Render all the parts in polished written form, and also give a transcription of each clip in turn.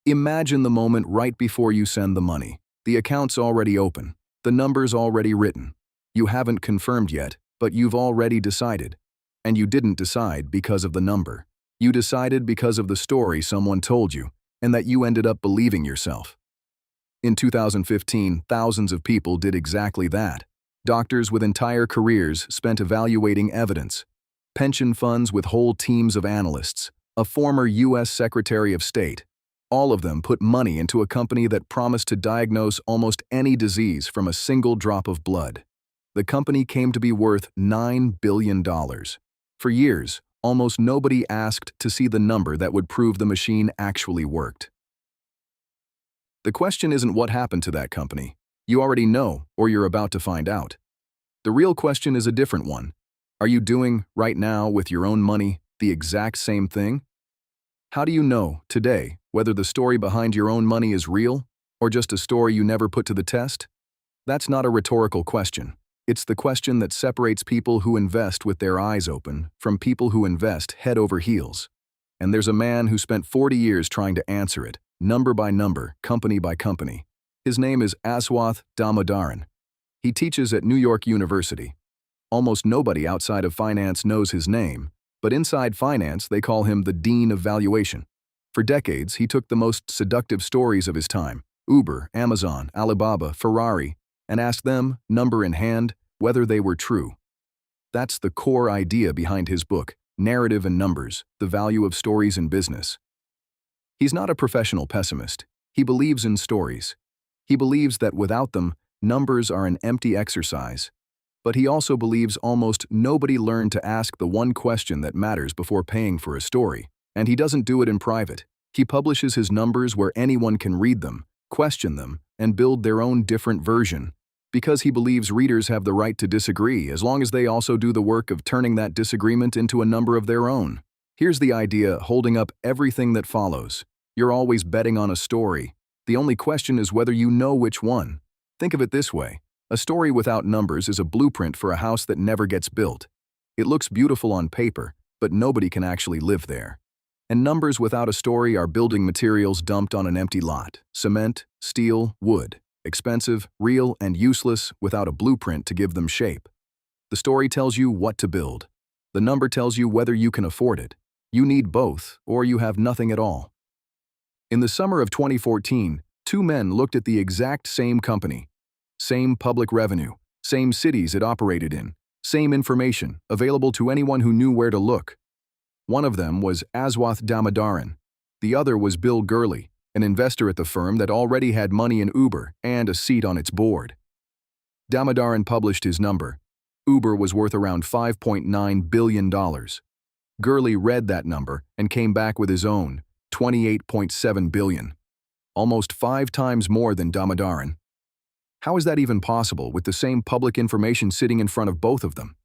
Imagine the moment right before you send the money. The account's already open, the number's already written. You haven't confirmed yet, but you've already decided. And you didn't decide because of the number. You decided because of the story someone told you, and that you ended up believing yourself. In 2015, thousands of people did exactly that. Doctors with entire careers spent evaluating evidence. Pension funds with whole teams of analysts. A former U.S. Secretary of State. All of them put money into a company that promised to diagnose almost any disease from a single drop of blood. The company came to be worth $9 billion. For years, almost nobody asked to see the number that would prove the machine actually worked. The question isn't what happened to that company. You already know, or you're about to find out. The real question is a different one. Are you doing, right now, with your own money, the exact same thing? How do you know, today, whether the story behind your own money is real, or just a story you never put to the test? That's not a rhetorical question. It's the question that separates people who invest with their eyes open from people who invest head over heels. And there's a man who spent 40 years trying to answer it, number by number, company by company. His name is Aswath Damodaran. He teaches at New York University. Almost nobody outside of finance knows his name, but inside finance they call him the Dean of Valuation. For decades, he took the most seductive stories of his time, Uber, Amazon, Alibaba, Ferrari, and asked them, number in hand, whether they were true. That's the core idea behind his book, Narrative and Numbers, The Value of Stories in Business. He's not a professional pessimist. He believes in stories. He believes that without them, numbers are an empty exercise. But he also believes almost nobody learned to ask the one question that matters before paying for a story. And he doesn't do it in private. He publishes his numbers where anyone can read them, question them, and build their own different version. Because he believes readers have the right to disagree as long as they also do the work of turning that disagreement into a number of their own. Here's the idea holding up everything that follows. You're always betting on a story. The only question is whether you know which one. Think of it this way. A story without numbers is a blueprint for a house that never gets built. It looks beautiful on paper, but nobody can actually live there. And numbers without a story are building materials dumped on an empty lot. Cement, steel, wood. Expensive, real, and useless without a blueprint to give them shape. The story tells you what to build. The number tells you whether you can afford it. You need both, or you have nothing at all. In the summer of 2014, two men looked at the exact same company. Same public revenue, same cities it operated in, same information available to anyone who knew where to look. One of them was Aswath Damodaran. The other was Bill Gurley, an investor at the firm that already had money in Uber and a seat on its board. Damodaran published his number. Uber was worth around $5.9 billion. Gurley read that number and came back with his own, $28.7 billion. Almost 5 times more than Damodaran. How is that even possible with the same public information sitting in front of both of them?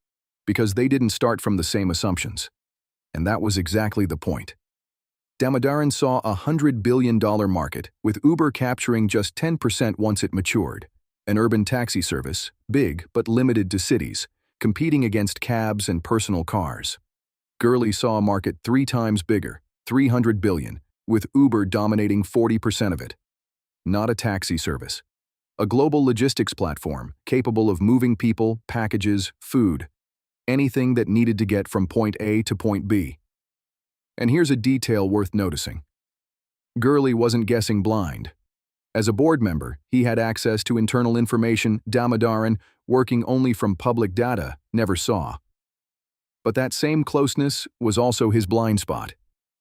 Because they didn't start from the same assumptions. And that was exactly the point. Damodaran saw a $100 billion market, with Uber capturing just 10% once it matured. An urban taxi service, big but limited to cities, competing against cabs and personal cars. Gurley saw a market 3 times bigger, $300 billion, with Uber dominating 40% of it. Not a taxi service. A global logistics platform capable of moving people, packages, food, anything that needed to get from point A to point B. And here's a detail worth noticing. Gurley wasn't guessing blind. As a board member, he had access to internal information Damodaran, working only from public data, never saw. But that same closeness was also his blind spot.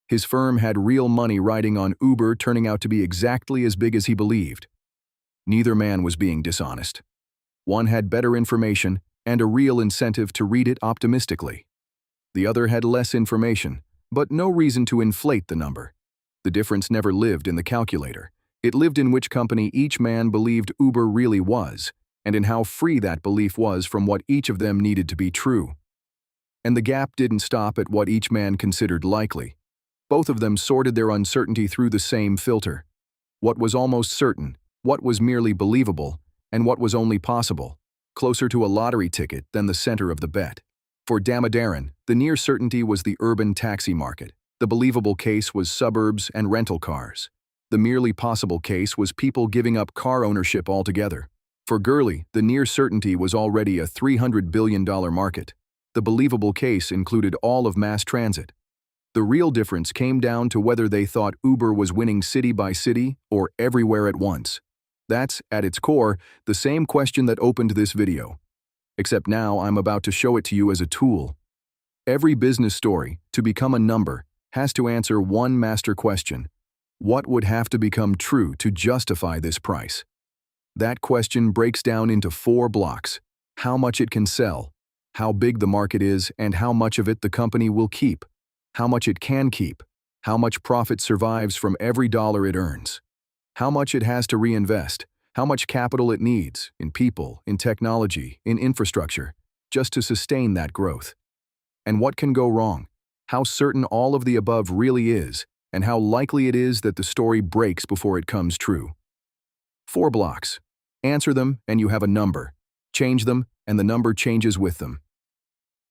His firm had real money riding on Uber turning out to be exactly as big as he believed. Neither man was being dishonest. One had better information and a real incentive to read it optimistically. The other had less information, but no reason to inflate the number. The difference never lived in the calculator. It lived in which company each man believed Uber really was, and in how free that belief was from what each of them needed to be true. And the gap didn't stop at what each man considered likely. Both of them sorted their uncertainty through the same filter. What was almost certain, what was merely believable, and what was only possible, closer to a lottery ticket than the center of the bet. For Damodaran, the near certainty was the urban taxi market. The believable case was suburbs and rental cars. The merely possible case was people giving up car ownership altogether. For Gurley, the near certainty was already a $300 billion market. The believable case included all of mass transit. The real difference came down to whether they thought Uber was winning city by city or everywhere at once. That's, at its core, the same question that opened this video. Except now I'm about to show it to you as a tool. Every business story, to become a number, has to answer one master question. What would have to become true to justify this price? That question breaks down into 4 blocks: how much it can sell, how big the market is and how much of it the company will keep, how much it can keep, how much profit survives from every dollar it earns, how much it has to reinvest, how much capital it needs in people, in technology, in infrastructure, just to sustain that growth. And what can go wrong, how certain all of the above really is, and how likely it is that the story breaks before it comes true. 4 blocks. Answer them and you have a number. Change them and the number changes with them.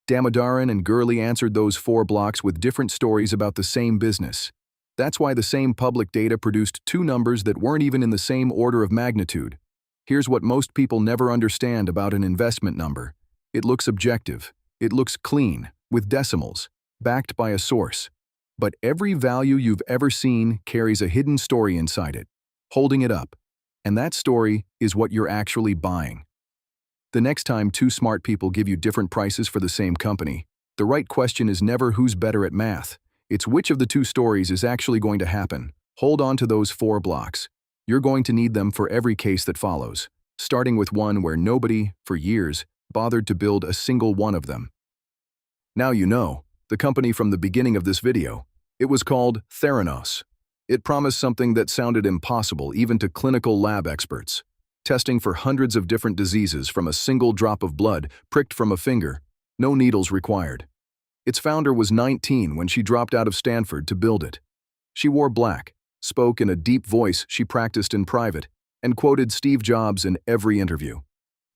Damodaran and Gurley answered those 4 blocks with different stories about the same business. That's why the same public data produced 2 numbers that weren't even in the same order of magnitude. Here's what most people never understand about an investment number. It looks objective. It looks clean, with decimals, backed by a source. But every value you've ever seen carries a hidden story inside it, holding it up. And that story is what you're actually buying. The next time 2 smart people give you different prices for the same company, the right question is never who's better at math. It's which of the 2 stories is actually going to happen. Hold on to those 4 blocks. You're going to need them for every case that follows, starting with one where nobody, for years, bothered to build a single one of them. Now you know, the company from the beginning of this video. It was called Theranos. It promised something that sounded impossible even to clinical lab experts. Testing for hundreds of different diseases from a single drop of blood pricked from a finger, no needles required. Its founder was 19 when she dropped out of Stanford to build it. She wore black, spoke in a deep voice she practiced in private, and quoted Steve Jobs in every interview.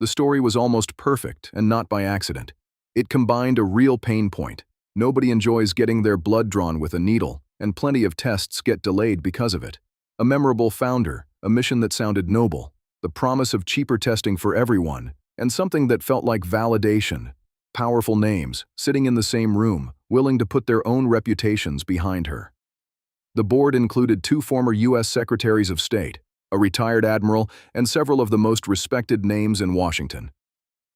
The story was almost perfect and not by accident. It combined a real pain point. Nobody enjoys getting their blood drawn with a needle, and plenty of tests get delayed because of it. A memorable founder, a mission that sounded noble, the promise of cheaper testing for everyone, and something that felt like validation. Powerful names, sitting in the same room, willing to put their own reputations behind her. The board included 2 former U.S. Secretaries of State, a retired admiral, and several of the most respected names in Washington.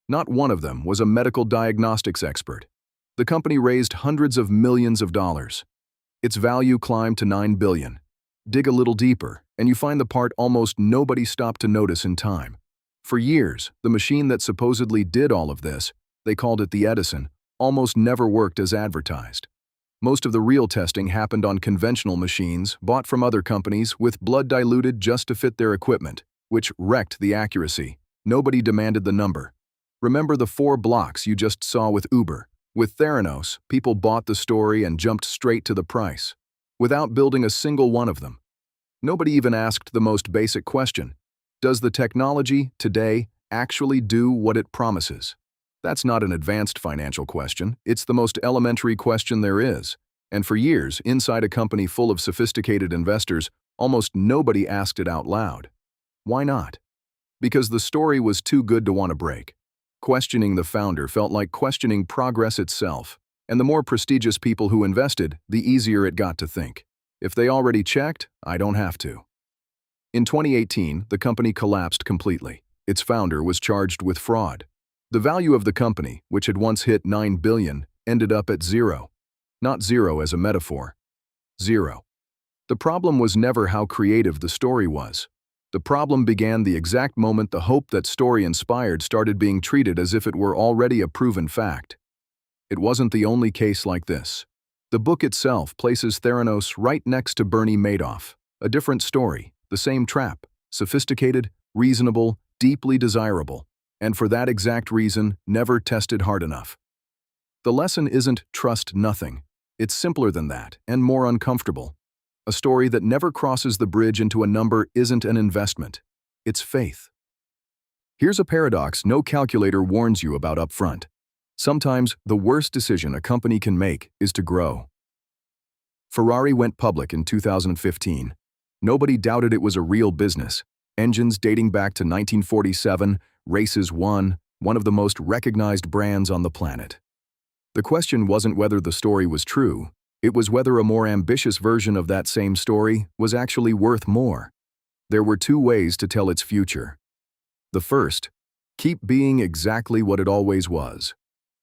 Not one of them was a medical diagnostics expert. The company raised hundreds of millions of dollars. Its value climbed to $9 billion. Dig a little deeper, and you find the part almost nobody stopped to notice in time. For years, the machine that supposedly did all of this, they called it the Edison, almost never worked as advertised. Most of the real testing happened on conventional machines bought from other companies with blood diluted just to fit their equipment, which wrecked the accuracy. Nobody demanded the number. Remember the 4 blocks you just saw with Uber. With Theranos, people bought the story and jumped straight to the price, without building a single one of them. Nobody even asked the most basic question. Does the technology, today, actually do what it promises? That's not an advanced financial question. It's the most elementary question there is. And for years, inside a company full of sophisticated investors, almost nobody asked it out loud. Why not? Because the story was too good to want to break. Questioning the founder felt like questioning progress itself, and the more prestigious people who invested, the easier it got to think. If they already checked, I don't have to. In 2018, the company collapsed completely. Its founder was charged with fraud. The value of the company, which had once hit $9 billion, ended up at 0. Not 0 as a metaphor. 0. The problem was never how creative the story was. The problem began the exact moment the hope that story inspired started being treated as if it were already a proven fact. It wasn't the only case like this. The book itself places Theranos right next to Bernie Madoff. A different story, the same trap, sophisticated, reasonable, deeply desirable, and for that exact reason, never tested hard enough. The lesson isn't trust nothing. It's simpler than that, and more uncomfortable. A story that never crosses the bridge into a number isn't an investment. It's faith. Here's a paradox no calculator warns you about up front. Sometimes, the worst decision a company can make is to grow. Ferrari went public in 2015. Nobody doubted it was a real business. Engines dating back to 1947, races won, one of the most recognized brands on the planet. The question wasn't whether the story was true, it was whether a more ambitious version of that same story was actually worth more. There were two ways to tell its future. The first, keep being exactly what it always was.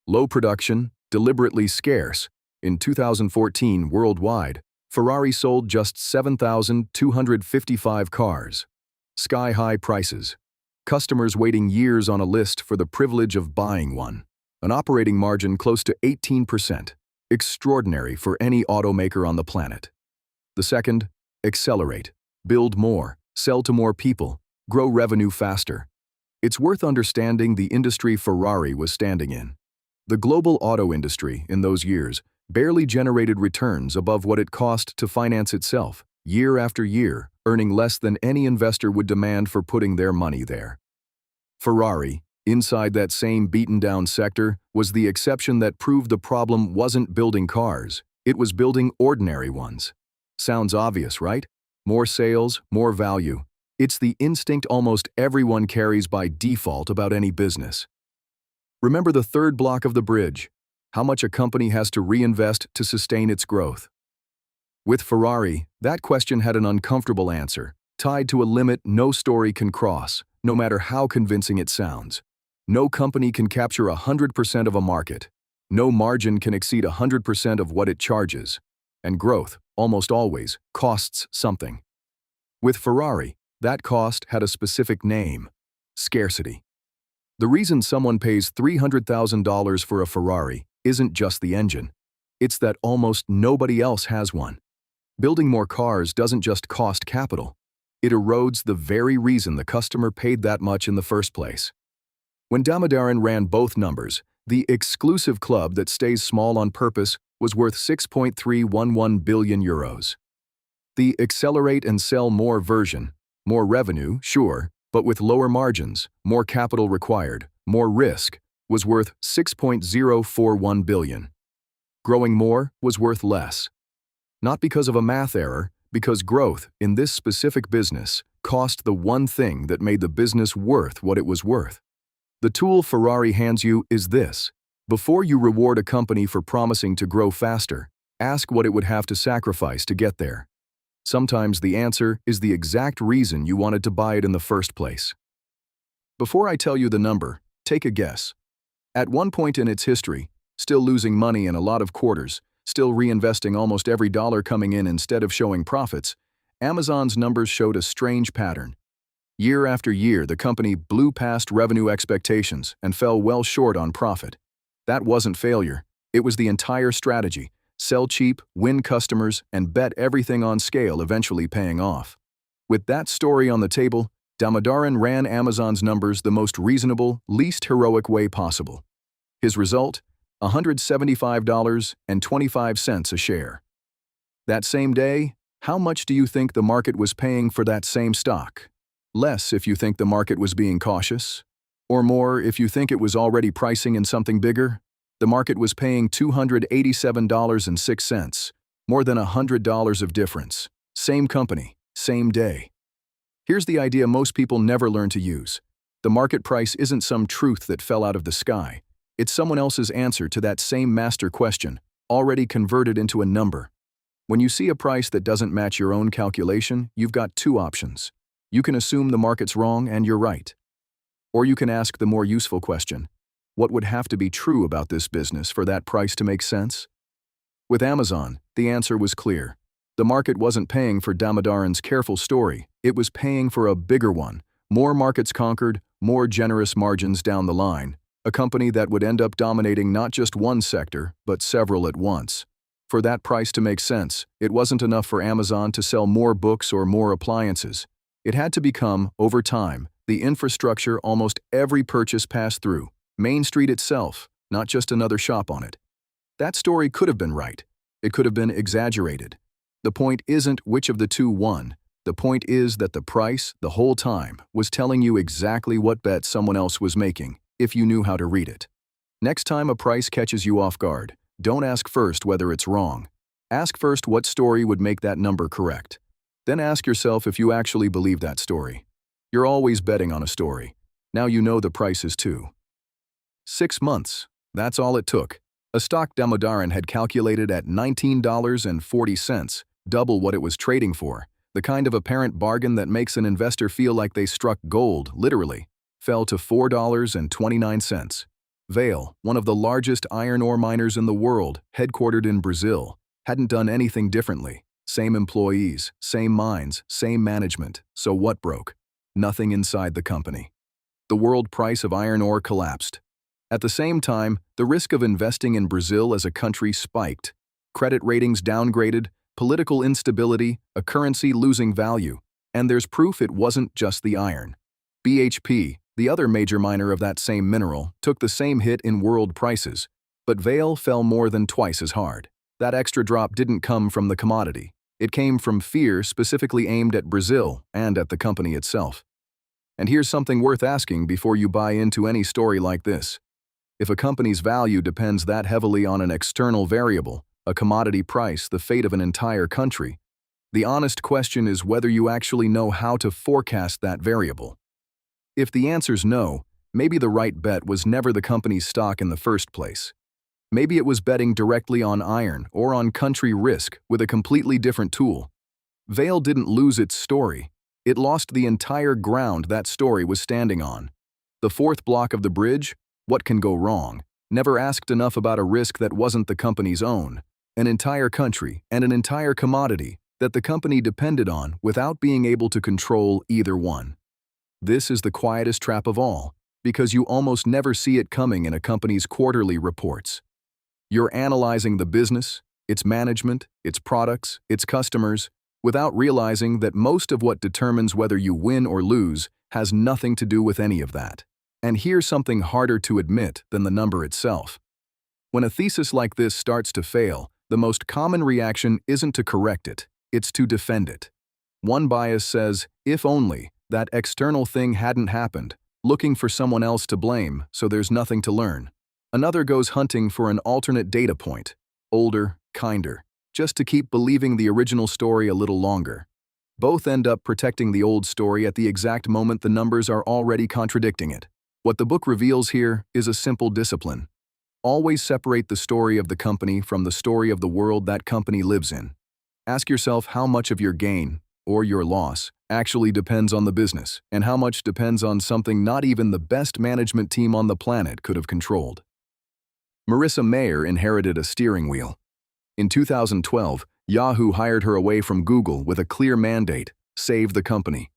Low production, deliberately scarce. In 2014, worldwide, Ferrari sold just 7,255 cars. Sky-high prices. Customers waiting years on a list for the privilege of buying one. An operating margin close to 18%. Extraordinary for any automaker on the planet. The second, accelerate. Build more, sell to more people, grow revenue faster. It's worth understanding the industry Ferrari was standing in. The global auto industry, in those years, barely generated returns above what it cost to finance itself, year after year, earning less than any investor would demand for putting their money there. Ferrari, inside that same beaten-down sector, was the exception that proved the problem wasn't building cars, it was building ordinary ones. Sounds obvious, right? More sales, more value. It's the instinct almost everyone carries by default about any business. Remember the third block of the bridge, how much a company has to reinvest to sustain its growth. With Ferrari, that question had an uncomfortable answer, tied to a limit no story can cross, no matter how convincing it sounds. No company can capture 100% of a market. No margin can exceed 100% of what it charges. And growth, almost always, costs something. With Ferrari, that cost had a specific name: scarcity. The reason someone pays $300,000 for a Ferrari isn't just the engine. It's that almost nobody else has one. Building more cars doesn't just cost capital. It erodes the very reason the customer paid that much in the first place. When Damodaran ran both numbers, the exclusive club that stays small on purpose was worth 6.311 billion euros. The accelerate and sell more version, more revenue, sure, but with lower margins, more capital required, more risk, was worth 6.041 billion. Growing more was worth less. Not because of a math error, because growth, in this specific business, cost the one thing that made the business worth what it was worth. The tool Ferrari hands you is this. Before you reward a company for promising to grow faster, ask what it would have to sacrifice to get there. Sometimes the answer is the exact reason you wanted to buy it in the first place. Before I tell you the number, take a guess. At one point in its history, still losing money in a lot of quarters, still reinvesting almost every dollar coming in instead of showing profits, Amazon's numbers showed a strange pattern. Year after year, the company blew past revenue expectations and fell well short on profit. That wasn't failure. It was the entire strategy. Sell cheap, win customers, and bet everything on scale, eventually paying off. With that story on the table, Damodaran ran Amazon's numbers the most reasonable, least heroic way possible. His result? $175.25 a share. That same day, how much do you think the market was paying for that same stock? Less if you think the market was being cautious, or more if you think it was already pricing in something bigger. The market was paying $287.06, more than $100 of difference. Same company, same day. Here's the idea most people never learn to use. The market price isn't some truth that fell out of the sky. It's someone else's answer to that same master question, already converted into a number. When you see a price that doesn't match your own calculation, you've got two options. You can assume the market's wrong and you're right. Or you can ask the more useful question, what would have to be true about this business for that price to make sense? With Amazon, the answer was clear. The market wasn't paying for Damodaran's careful story, it was paying for a bigger one, more markets conquered, more generous margins down the line, a company that would end up dominating not just one sector, but several at once. For that price to make sense, it wasn't enough for Amazon to sell more books or more appliances. It had to become, over time, the infrastructure almost every purchase passed through, Main Street itself, not just another shop on it. That story could have been right. It could have been exaggerated. The point isn't which of the two won. The point is that the price, the whole time, was telling you exactly what bet someone else was making, if you knew how to read it. Next time a price catches you off guard, don't ask first whether it's wrong. Ask first what story would make that number correct. Then ask yourself if you actually believe that story. You're always betting on a story. Now you know the prices too. 6 months. That's all it took. A stock Damodaran had calculated at $19.40, double what it was trading for. The kind of apparent bargain that makes an investor feel like they struck gold, literally, fell to $4.29. Vale, one of the largest iron ore miners in the world, headquartered in Brazil, hadn't done anything differently. Same employees, same mines, same management. So what broke? Nothing inside the company. The world price of iron ore collapsed. At the same time, the risk of investing in Brazil as a country spiked. Credit ratings downgraded, political instability, a currency losing value. And there's proof it wasn't just the iron. BHP, the other major miner of that same mineral, took the same hit in world prices, but Vale fell more than twice as hard. That extra drop didn't come from the commodity. It came from fear specifically aimed at Brazil and at the company itself. And here's something worth asking before you buy into any story like this. If a company's value depends that heavily on an external variable, a commodity price, the fate of an entire country, the honest question is whether you actually know how to forecast that variable. If the answer's no, maybe the right bet was never the company's stock in the first place. Maybe it was betting directly on iron or on country risk with a completely different tool. Vale didn't lose its story. It lost the entire ground that story was standing on. The fourth block of the bridge, what can go wrong, never asked enough about a risk that wasn't the company's own, an entire country and an entire commodity that the company depended on without being able to control either one. This is the quietest trap of all, because you almost never see it coming in a company's quarterly reports. You're analyzing the business, its management, its products, its customers, without realizing that most of what determines whether you win or lose has nothing to do with any of that. And here's something harder to admit than the number itself. When a thesis like this starts to fail, the most common reaction isn't to correct it, it's to defend it. One bias says, if only that external thing hadn't happened, looking for someone else to blame so there's nothing to learn. Another goes hunting for an alternate data point, older, kinder, just to keep believing the original story a little longer. Both end up protecting the old story at the exact moment the numbers are already contradicting it. What the book reveals here is a simple discipline. Always separate the story of the company from the story of the world that company lives in. Ask yourself how much of your gain, or your loss, actually depends on the business, and how much depends on something not even the best management team on the planet could have controlled. Marissa Mayer inherited a steering wheel. In 2012, Yahoo hired her away from Google with a clear mandate: save the company.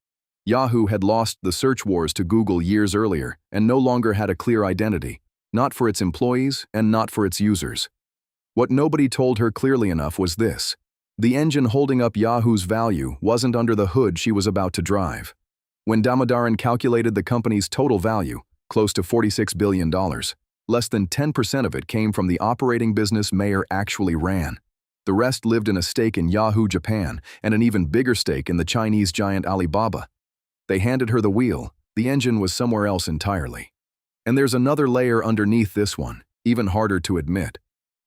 Yahoo had lost the search wars to Google years earlier and no longer had a clear identity, not for its employees and not for its users. What nobody told her clearly enough was this: the engine holding up Yahoo's value wasn't under the hood she was about to drive. When Damodaran calculated the company's total value, close to $46 billion, less than 10% of it came from the operating business Mayer actually ran. The rest lived in a stake in Yahoo Japan and an even bigger stake in the Chinese giant Alibaba. They handed her the wheel. The engine was somewhere else entirely. And there's another layer underneath this one, even harder to admit.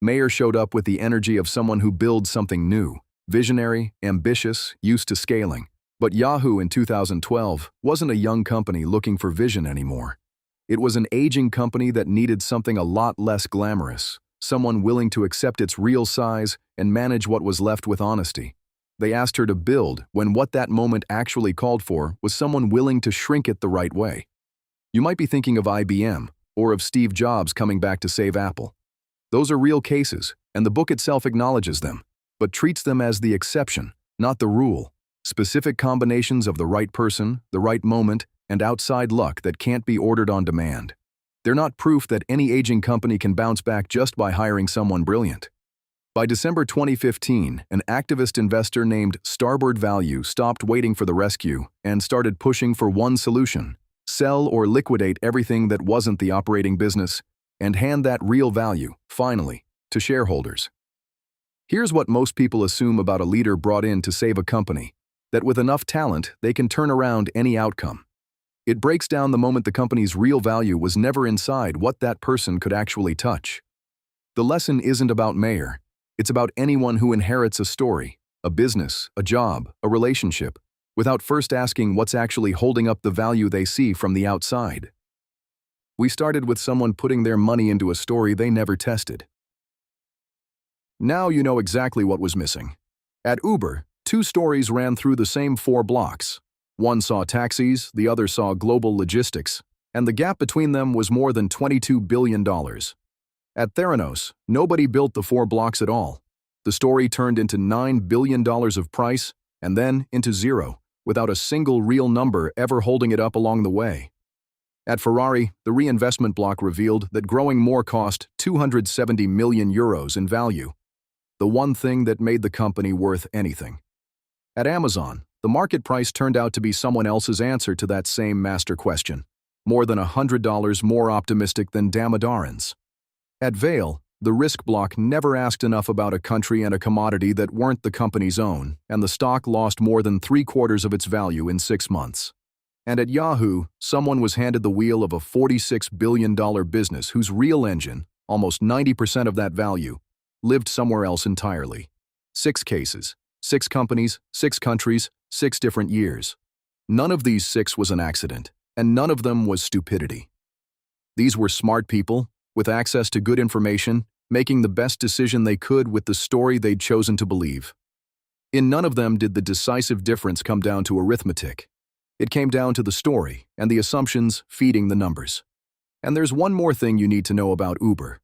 Mayer showed up with the energy of someone who builds something new, visionary, ambitious, used to scaling. But Yahoo in 2012 wasn't a young company looking for vision anymore. It was an aging company that needed something a lot less glamorous, someone willing to accept its real size and manage what was left with honesty. They asked her to build when what that moment actually called for was someone willing to shrink it the right way. You might be thinking of IBM or of Steve Jobs coming back to save Apple. Those are real cases, and the book itself acknowledges them, but treats them as the exception, not the rule. Specific combinations of the right person, the right moment, and outside luck that can't be ordered on demand. They're not proof that any aging company can bounce back just by hiring someone brilliant. By December 2015, an activist investor named Starboard Value stopped waiting for the rescue and started pushing for one solution: sell or liquidate everything that wasn't the operating business and hand that real value, finally, to shareholders. Here's what most people assume about a leader brought in to save a company: that with enough talent, they can turn around any outcome. It breaks down the moment the company's real value was never inside what that person could actually touch. The lesson isn't about Mayer. It's about anyone who inherits a story, a business, a job, a relationship, without first asking what's actually holding up the value they see from the outside. We started with someone putting their money into a story they never tested. Now you know exactly what was missing. At Uber, two stories ran through the same 4 blocks. One saw taxis, the other saw global logistics, and the gap between them was more than $22 billion. At Theranos, nobody built the 4 blocks at all. The story turned into $9 billion of price, and then into zero, without a single real number ever holding it up along the way. At Ferrari, the reinvestment block revealed that growing more cost €270 million in value, the one thing that made the company worth anything. At Amazon, the market price turned out to be someone else's answer to that same master question, more than $100 more optimistic than Damodaran's. At Vail, the risk block never asked enough about a country and a commodity that weren't the company's own, and the stock lost more than 3/4 of its value in 6 months. And at Yahoo, someone was handed the wheel of a $46 billion business whose real engine, almost 90% of that value, lived somewhere else entirely. 6 cases, 6 companies, 6 countries, 6 different years. None of these 6 was an accident, and none of them was stupidity. These were smart people, with access to good information, making the best decision they could with the story they'd chosen to believe. In none of them did the decisive difference come down to arithmetic. It came down to the story and the assumptions feeding the numbers. And there's one more thing you need to know about Uber.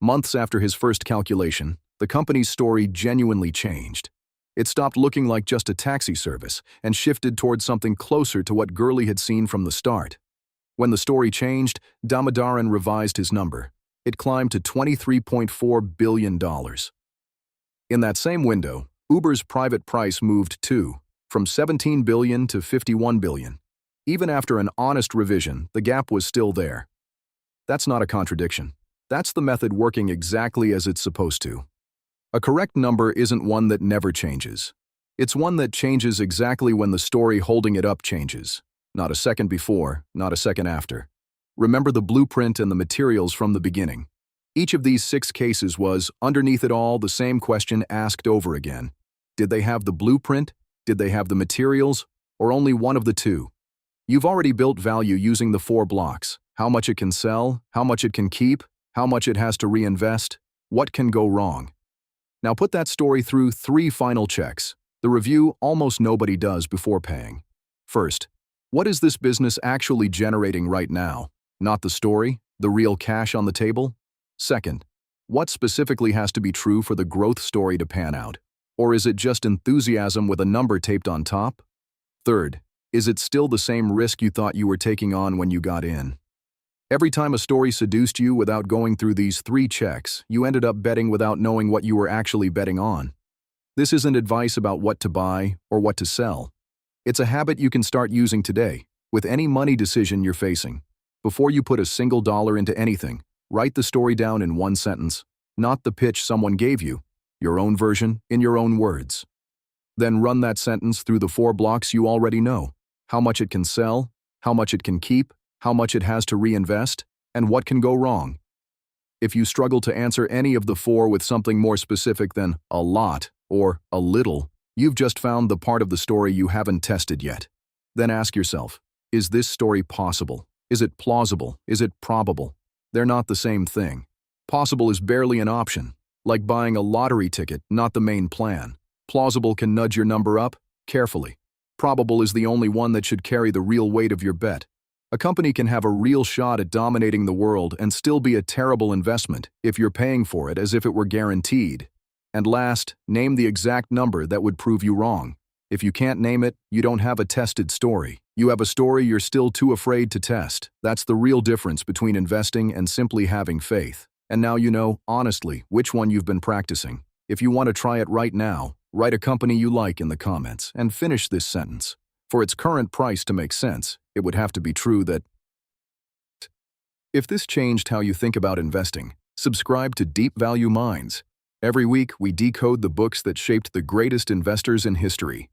Months after his first calculation, the company's story genuinely changed. It stopped looking like just a taxi service and shifted towards something closer to what Gurley had seen from the start. When the story changed, Damodaran revised his number. It climbed to $23.4 billion. In that same window, Uber's private price moved too, from $17 billion to $51 billion. Even after an honest revision, the gap was still there. That's not a contradiction. That's the method working exactly as it's supposed to. A correct number isn't one that never changes. It's one that changes exactly when the story holding it up changes. Not a second before, not a second after. Remember the blueprint and the materials from the beginning. Each of these 6 cases was, underneath it all, the same question asked over again. Did they have the blueprint? Did they have the materials? Or only one of the two? You've already built value using the 4 blocks. How much it can sell, how much it can keep, how much it has to reinvest, what can go wrong. Now put that story through 3 final checks, the review almost nobody does before paying. First, what is this business actually generating right now? Not the story, the real cash on the table? Second, what specifically has to be true for the growth story to pan out? Or is it just enthusiasm with a number taped on top? Third, is it still the same risk you thought you were taking on when you got in? Every time a story seduced you without going through these 3 checks, you ended up betting without knowing what you were actually betting on. This isn't advice about what to buy or what to sell. It's a habit you can start using today, with any money decision you're facing. Before you put a single dollar into anything, write the story down in 1 sentence, not the pitch someone gave you, your own version, in your own words. Then run that sentence through the 4 blocks you already know: how much it can sell, how much it can keep, how much it has to reinvest, and what can go wrong. If you struggle to answer any of the 4 with something more specific than a lot or a little, you've just found the part of the story you haven't tested yet. Then ask yourself, is this story possible? Is it plausible? Is it probable? They're not the same thing. Possible is barely an option, like buying a lottery ticket, not the main plan. Plausible can nudge your number up, carefully. Probable is the only one that should carry the real weight of your bet. A company can have a real shot at dominating the world and still be a terrible investment if you're paying for it as if it were guaranteed. And last, name the exact number that would prove you wrong. If you can't name it, you don't have a tested story. You have a story you're still too afraid to test. That's the real difference between investing and simply having faith. And now you know, honestly, which one you've been practicing. If you want to try it right now, write a company you like in the comments and finish this sentence. For its current price to make sense, it would have to be true that... If this changed how you think about investing, subscribe to Deep Value Minds. Every week, we decode the books that shaped the greatest investors in history.